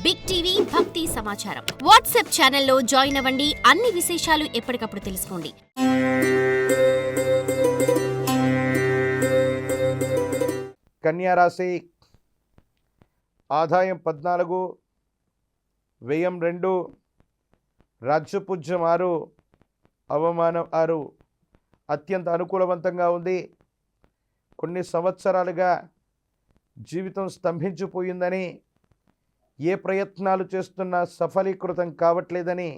Big TV భక్తి సమాచారం WhatsApp ఛానల్లో జాయిన్ అవ్వండి. అన్ని విశేషాలు ఎప్పటికప్పుడు తెలుసుకోండి. కన్యా రాశి ఆదాయం 14, వ్యయం 2, రాజ్యపూజ్యం 6, అవమానం 6. అత్యంత అనుకూలవంతంగా ఉంది. కొన్ని సంవత్సరాలుగా జీవితం స్తంభించిపోయిందని, ఏ ప్రయత్నాలు చేస్తున్నా సఫలీకృతం కావట్లేదని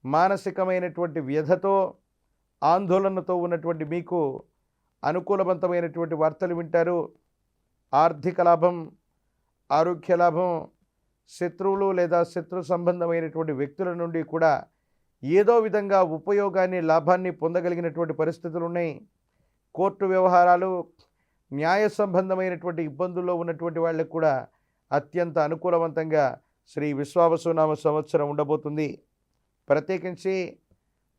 మానసికమైనటువంటి వ్యధతో ఆందోళనతో ఉన్నటువంటి మీకు అనుకూలవంతమైనటువంటి వార్తలు వింటారు. ఆర్థిక లాభం, ఆరోగ్య లాభం, శత్రువులు లేదా శత్రు సంబంధమైనటువంటి వ్యక్తుల నుండి కూడా ఏదో విధంగా ఉపయోగాన్ని, లాభాన్ని పొందగలిగినటువంటి పరిస్థితులు ఉన్నాయి. కోర్టు వ్యవహారాలు, న్యాయ సంబంధమైనటువంటి ఇబ్బందుల్లో ఉన్నటువంటి వాళ్ళకు కూడా అత్యంత అనుకూలవంతంగా శ్రీ విశ్వావసునామ సంవత్సరం ఉండబోతుంది. ప్రత్యేకించి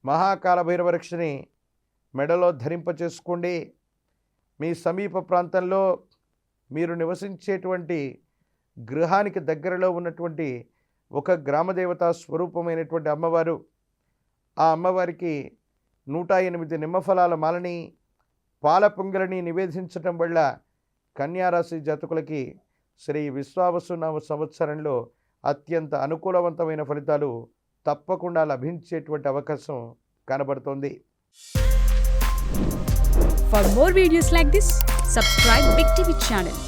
మహాకాల భైరవ రక్షని మెడలో ధరింపచేసుకోండి. మీ సమీప ప్రాంతంలో మీరు నివసించేటువంటి గృహానికి దగ్గరలో ఉన్నటువంటి ఒక గ్రామదేవతా స్వరూపమైనటువంటి అమ్మవారు, ఆ అమ్మవారికి 108 నిమ్మఫలాల మాలని, పాల పొంగలిని నివేదించటం వల్ల కన్యారాశి జాతకులకి శ్రీ విశ్వావసునామ సంవత్సరంలో అత్యంత అనుకూలవంతమైన ఫలితాలు తప్పకుండా లభించేటువంటి అవకాశం కనబడుతోంది. For more videos like this, subscribe Big TV channel.